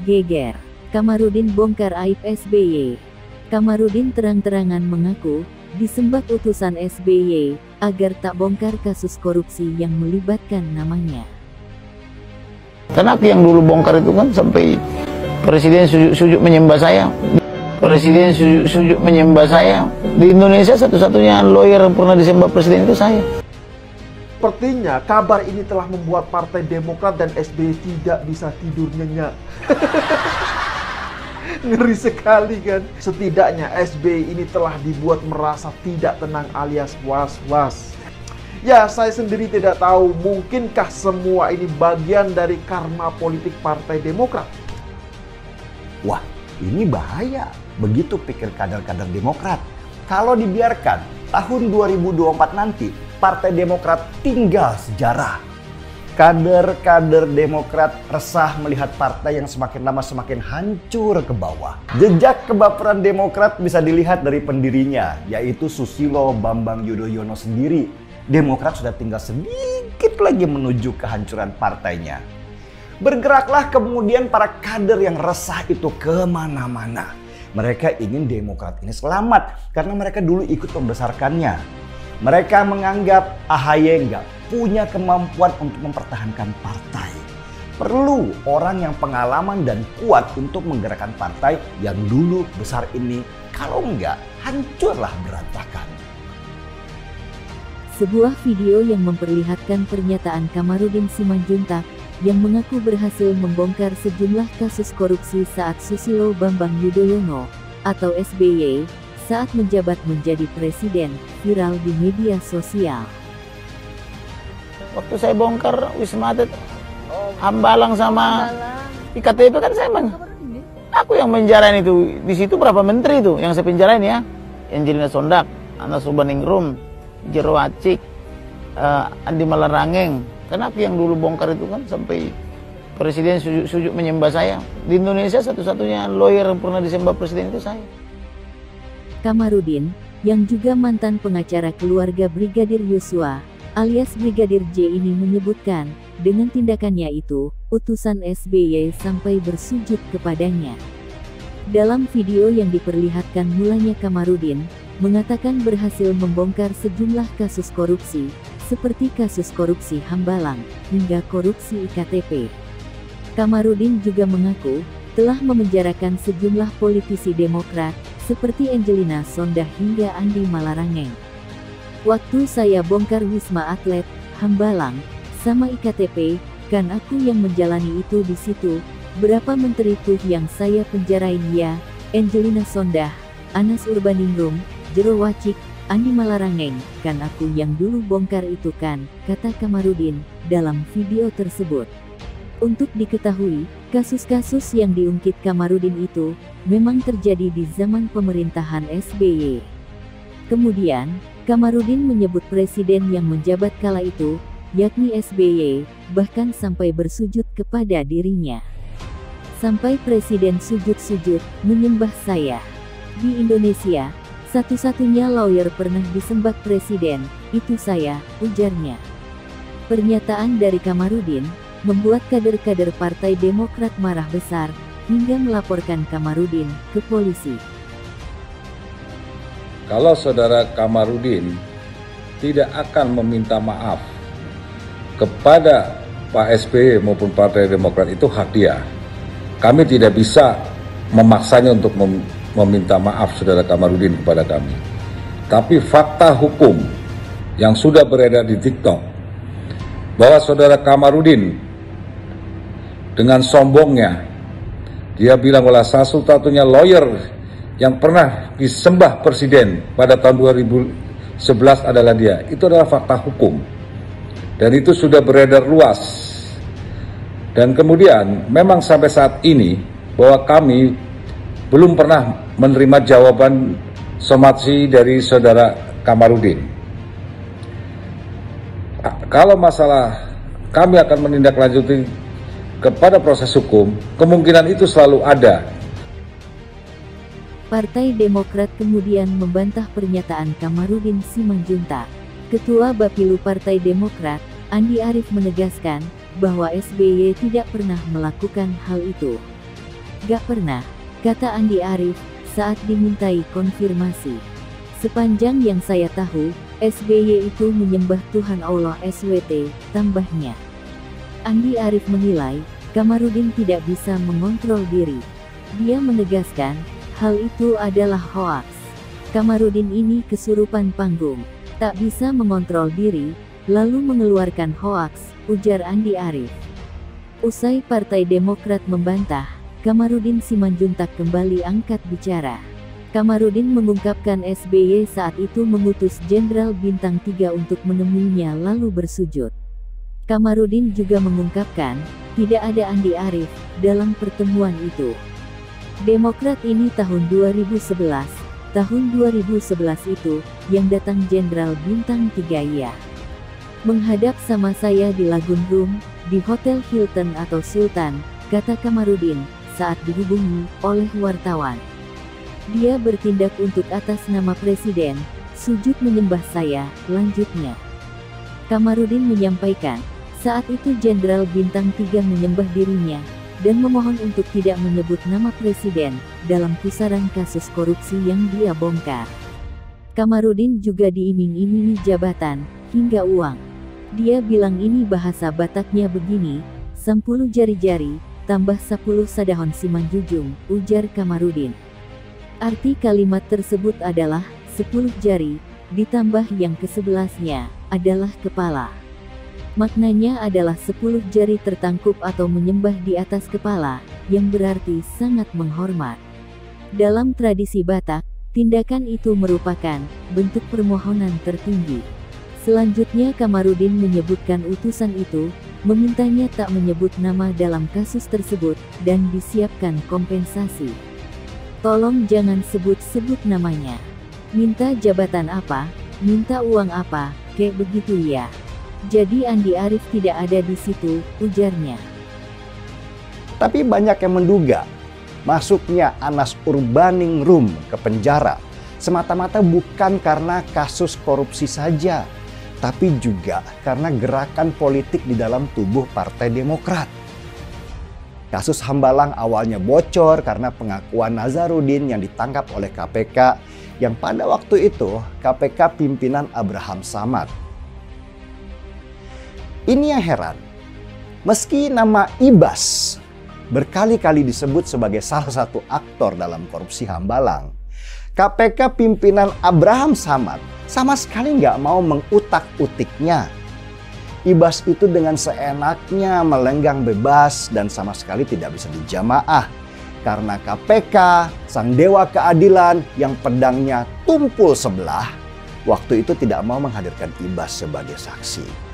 Geger. Kamarudin bongkar aib SBY. Kamarudin terang-terangan mengaku disembah utusan SBY agar tak bongkar kasus korupsi yang melibatkan namanya. Karena aku yang dulu bongkar itu kan sampai presiden sujud menyembah saya. Presiden sujud menyembah saya. Di Indonesia satu-satunya lawyer yang pernah disembah presiden itu saya. Sepertinya kabar ini telah membuat Partai Demokrat dan SBY tidak bisa tidur nyenyak. Ngeri sekali kan. Setidaknya SBY ini telah dibuat merasa tidak tenang alias was-was. Ya, saya sendiri tidak tahu, mungkinkah semua ini bagian dari karma politik Partai Demokrat? Wah, ini bahaya. Begitu pikir kader-kader Demokrat. Kalau dibiarkan, tahun 2024 nanti, Partai Demokrat tinggal sejarah. Kader-kader Demokrat resah melihat partai yang semakin lama semakin hancur ke bawah. Jejak kebaperan Demokrat bisa dilihat dari pendirinya, yaitu Susilo Bambang Yudhoyono sendiri. Demokrat sudah tinggal sedikit lagi menuju kehancuran partainya. Bergeraklah kemudian para kader yang resah itu kemana-mana. Mereka ingin Demokrat ini selamat karena mereka dulu ikut membesarkannya. Mereka menganggap AHY nggak punya kemampuan untuk mempertahankan partai. Perlu orang yang pengalaman dan kuat untuk menggerakkan partai yang dulu besar ini. Kalau enggak, hancurlah berantakan. Sebuah video yang memperlihatkan pernyataan Kamarudin Simanjuntak yang mengaku berhasil membongkar sejumlah kasus korupsi saat Susilo Bambang Yudhoyono atau SBY saat menjabat menjadi presiden viral di media sosial. Waktu saya bongkar Wisma Atlet Hambalang sama IKTP kan saya aku yang menjarain itu. Di situ berapa menteri itu yang saya penjarain ya? Angelina Sondak, Anas Urbaningrum, Jero Wacik, Andi Malarangeng. Karena aku yang dulu bongkar itu kan sampai presiden sujud menyembah saya. Di Indonesia satu-satunya lawyer yang pernah disembah presiden itu saya. Kamarudin, yang juga mantan pengacara keluarga Brigadir Yosua alias Brigadir J ini menyebutkan, dengan tindakannya itu, utusan SBY sampai bersujud kepadanya. Dalam video yang diperlihatkan mulanya Kamarudin mengatakan berhasil membongkar sejumlah kasus korupsi, seperti kasus korupsi Hambalang, hingga korupsi IKTP. Kamarudin juga mengaku, telah memenjarakan sejumlah politisi Demokrat, seperti Angelina Sondah hingga Andi Malarangeng. Waktu saya bongkar Wisma Atlet, Hambalang, sama IKTP, kan aku yang menjalani itu di situ. Berapa menteri tuh yang saya penjarain ya? Angelina Sondah, Anas Urbaningrum, Jero Wacik, Andi Malarangeng, kan aku yang dulu bongkar itu kan, kata Kamarudin dalam video tersebut. Untuk diketahui, kasus-kasus yang diungkit Kamarudin itu memang terjadi di zaman pemerintahan SBY. Kemudian, Kamarudin menyebut presiden yang menjabat kala itu, yakni SBY, bahkan sampai bersujud kepada dirinya. Sampai presiden sujud-sujud, menyembah saya. Di Indonesia, satu-satunya lawyer pernah disembah presiden, itu saya, ujarnya. Pernyataan dari Kamarudin membuat kader-kader Partai Demokrat marah besar, hingga melaporkan Kamarudin ke polisi. Kalau saudara Kamarudin tidak akan meminta maaf kepada Pak SBY maupun Partai Demokrat, itu hak dia. Kami tidak bisa memaksanya untuk meminta maaf saudara Kamarudin kepada kami. Tapi fakta hukum yang sudah beredar di TikTok bahwa saudara Kamarudin dengan sombongnya dia bilang bahwa satu-satunya lawyer yang pernah disembah presiden pada tahun 2011 adalah dia. Itu adalah fakta hukum. Dan itu sudah beredar luas. Dan kemudian memang sampai saat ini bahwa kami belum pernah menerima jawaban somasi dari saudara Kamarudin. Kalau masalah kami akan menindaklanjuti kepada proses hukum, kemungkinan itu selalu ada. Partai Demokrat kemudian membantah pernyataan Kamarudin Simanjuntak. Ketua Bapilu Partai Demokrat, Andi Arief menegaskan bahwa SBY tidak pernah melakukan hal itu. Gak pernah, kata Andi Arief saat dimintai konfirmasi. Sepanjang yang saya tahu, SBY itu menyembah Tuhan Allah SWT, tambahnya. Andi Arief menilai, Kamarudin tidak bisa mengontrol diri. Dia menegaskan, hal itu adalah hoaks. Kamarudin ini kesurupan panggung, tak bisa mengontrol diri, lalu mengeluarkan hoaks, ujar Andi Arief. Usai Partai Demokrat membantah, Kamarudin Simanjuntak kembali angkat bicara. Kamarudin mengungkapkan SBY saat itu mengutus Jenderal Bintang 3 untuk menemuinya lalu bersujud. Kamarudin juga mengungkapkan, tidak ada Andi Arief dalam pertemuan itu. Demokrat ini tahun 2011 itu, yang datang Jenderal Bintang 3 ya. Menghadap sama saya di Lagun Room, di Hotel Hilton atau Sultan, kata Kamarudin, saat dihubungi oleh wartawan. Dia bertindak untuk atas nama Presiden, sujud menyembah saya, lanjutnya. Kamarudin menyampaikan, saat itu Jenderal Bintang 3 menyembah dirinya, dan memohon untuk tidak menyebut nama Presiden, dalam pusaran kasus korupsi yang dia bongkar. Kamarudin juga diiming-imingi jabatan, hingga uang. Dia bilang ini bahasa Bataknya begini, 10 jari-jari, tambah 10 sadahon Simanjunjung, ujar Kamarudin. Arti kalimat tersebut adalah, 10 jari, ditambah yang ke-11-nya, adalah kepala. Maknanya adalah 10 jari tertangkup atau menyembah di atas kepala, yang berarti sangat menghormat. Dalam tradisi Batak, tindakan itu merupakan bentuk permohonan tertinggi. Selanjutnya Kamarudin menyebutkan utusan itu, memintanya tak menyebut nama dalam kasus tersebut, dan disiapkan kompensasi. Tolong jangan sebut-sebut namanya. Minta jabatan apa, minta uang apa, kayak begitu ya. Jadi Andi Arief tidak ada di situ, ujarnya. Tapi banyak yang menduga, masuknya Anas Urbaningrum ke penjara semata-mata bukan karena kasus korupsi saja, tapi juga karena gerakan politik di dalam tubuh Partai Demokrat. Kasus Hambalang awalnya bocor karena pengakuan Nazarudin yang ditangkap oleh KPK, yang pada waktu itu KPK pimpinan Abraham Samad. Ini yang heran, meski nama Ibas berkali-kali disebut sebagai salah satu aktor dalam korupsi Hambalang, KPK pimpinan Abraham Samad sama sekali nggak mau mengutak-utiknya. Ibas itu dengan seenaknya melenggang bebas dan sama sekali tidak bisa dijamaah. Karena KPK, sang dewa keadilan yang pedangnya tumpul sebelah, waktu itu tidak mau menghadirkan Ibas sebagai saksi.